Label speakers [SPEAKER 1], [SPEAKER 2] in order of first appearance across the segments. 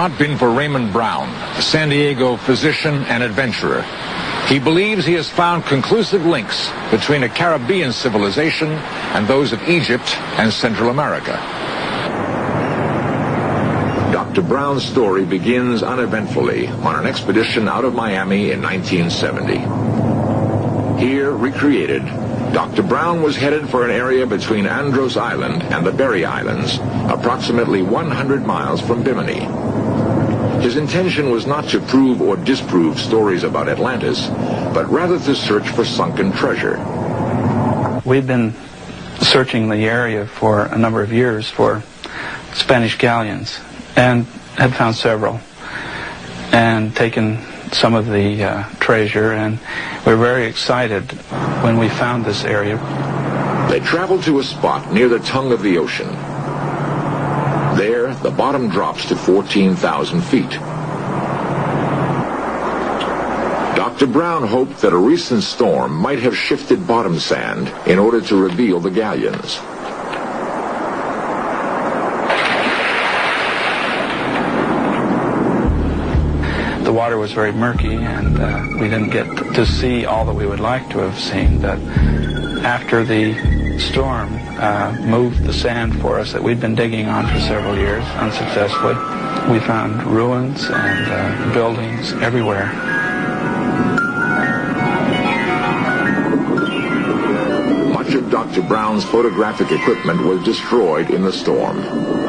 [SPEAKER 1] not been for Raymond Brown, a San Diego physician and adventurer. He believes he has found conclusive links between a Caribbean civilization and those of Egypt and Central America. Dr. Brown's story begins uneventfully on an expedition out of Miami in 1970. Here, recreated, Dr. Brown was headed for an area between Andros Island and the Berry Islands, approximately 100 miles from Bimini. His intention was not to prove or disprove stories about Atlantis, but rather to search for sunken treasure.
[SPEAKER 2] We've been searching the area for a number of years for Spanish galleons, and had found several, and taken some of the treasure, and we're very excited when we found this area.
[SPEAKER 1] They traveled to a spot near the tongue of the ocean. There, the bottom drops to 14,000 feet. Dr. Brown hoped that a recent storm might have shifted bottom sand in order to reveal the galleons.
[SPEAKER 2] The water was very murky, and we didn't get to see all that we would like to have seen. But after the storm moved the sand for us that we'd been digging on for several years unsuccessfully, we found ruins and buildings everywhere.
[SPEAKER 1] Much of Dr. Brown's photographic equipment was destroyed in the storm,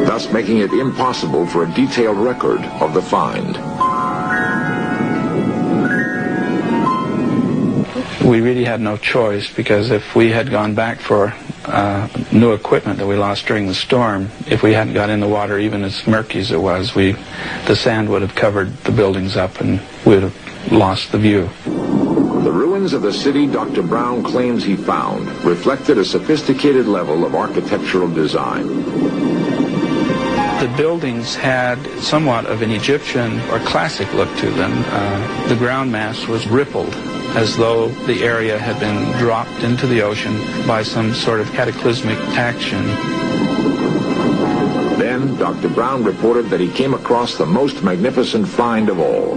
[SPEAKER 1] thus making it impossible for a detailed record of the find.
[SPEAKER 2] We really had no choice, because if we had gone back for new equipment that we lost during the storm, if we hadn't got in the water even as murky as it was, the sand would have covered the buildings up and we would have lost the view.
[SPEAKER 1] The ruins of the city Dr. Brown claims he found reflected a sophisticated level of architectural design.
[SPEAKER 2] The buildings had somewhat of an Egyptian or classic look to them. The ground mass was rippled, as though the area had been dropped into the ocean by some sort of cataclysmic action.
[SPEAKER 1] Then Dr. Brown reported that he came across the most magnificent find of all.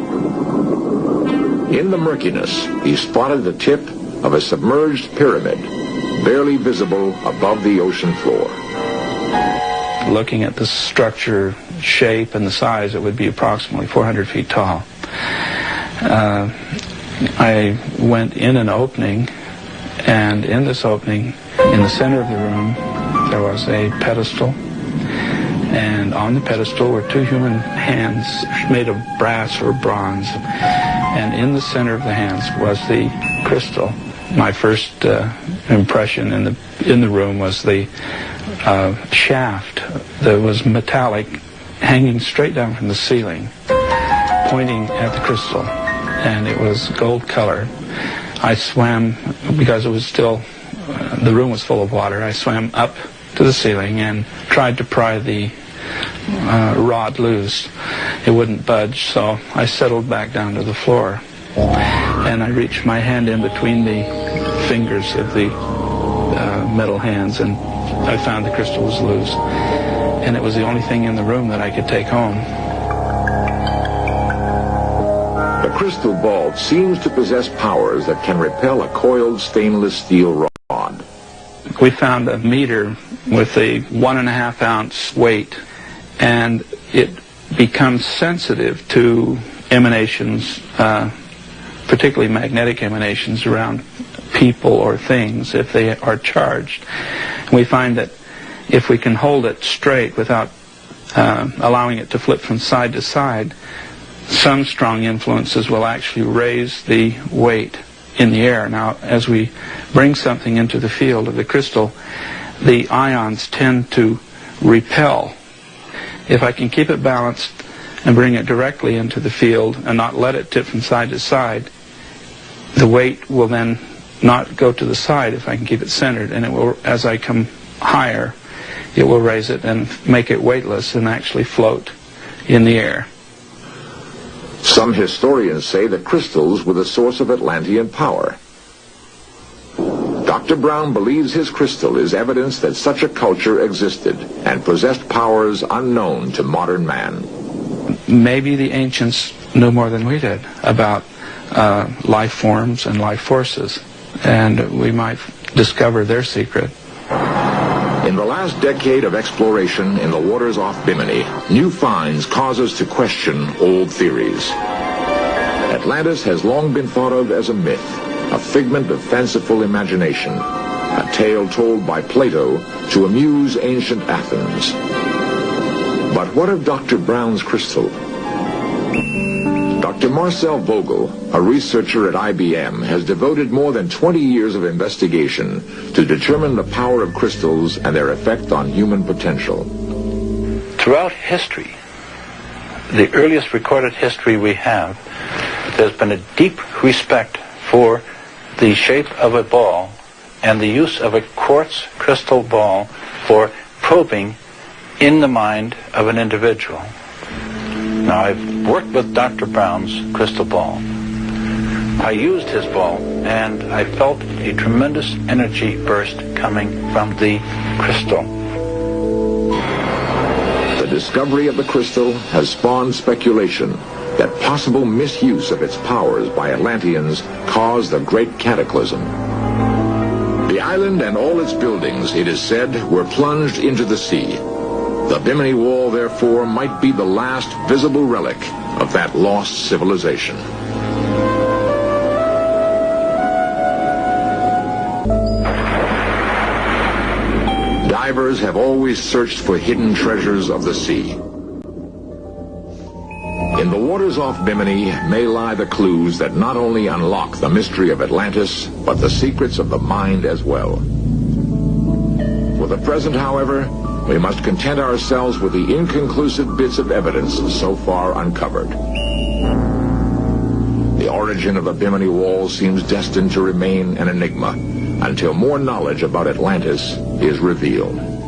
[SPEAKER 1] In the murkiness, he spotted the tip of a submerged pyramid, barely visible above the ocean floor.
[SPEAKER 2] Looking at the structure, shape, and the size, it would be approximately 400 feet tall. I went in an opening, and in this opening, in the center of the room, there was a pedestal, and on the pedestal were two human hands made of brass or bronze, and in the center of the hands was the crystal. My first impression in the room was the shaft that was metallic, hanging straight down from the ceiling, pointing at the crystal. And it was gold colored. I swam, because it was still, the room was full of water, I swam up to the ceiling and tried to pry the rod loose. It wouldn't budge, so I settled back down to the floor. And I reached my hand in between the fingers of the metal hands, and I found the crystal was loose. And it was the only thing in the room that I could take home.
[SPEAKER 1] The crystal ball seems to possess powers that can repel a coiled stainless steel rod.
[SPEAKER 2] We found a meter with a 1.5 ounce weight, and it becomes sensitive to emanations, particularly magnetic emanations around people or things if they are charged. And we find that if we can hold it straight without allowing it to flip from side to side, some strong influences will actually raise the weight in the air. Now, as we bring something into the field of the crystal, the ions tend to repel. If I can keep it balanced and bring it directly into the field and not let it tip from side to side, the weight will then not go to the side if I can keep it centered, and it will, as I come higher, it will raise it and make it weightless and actually float in the air.
[SPEAKER 1] Some historians say the crystals were the source of Atlantean power. Dr. Brown believes his crystal is evidence that such a culture existed and possessed powers unknown to modern man.
[SPEAKER 2] maybe the ancients knew more than we did about life forms and life forces, and we might discover their secret.
[SPEAKER 1] In the last decade of exploration in the waters off Bimini, new finds cause us to question old theories. Atlantis has long been thought of as a myth, a figment of fanciful imagination, a tale told by Plato to amuse ancient Athens. But what of Dr. Brown's crystal? Dr. Marcel Vogel, a researcher at IBM, has devoted more than 20 years of investigation to determine the power of crystals and their effect on human potential.
[SPEAKER 3] Throughout history, the earliest recorded history we have, there's been a deep respect for the shape of a ball and the use of a quartz crystal ball for probing in the mind of an individual. Now, I've worked with Dr. Brown's crystal ball. I used his ball, and I felt a tremendous energy burst coming from the crystal.
[SPEAKER 1] The discovery of the crystal has spawned speculation that possible misuse of its powers by Atlanteans caused the Great Cataclysm. The island and all its buildings, it is said, were plunged into the sea. The Bimini Wall, therefore, might be the last visible relic of that lost civilization. Divers have always searched for hidden treasures of the sea. In the waters off Bimini may lie the clues that not only unlock the mystery of Atlantis, but the secrets of the mind as well. For the present, however, we must content ourselves with the inconclusive bits of evidence so far uncovered. The origin of the Bimini Wall seems destined to remain an enigma until more knowledge about Atlantis is revealed.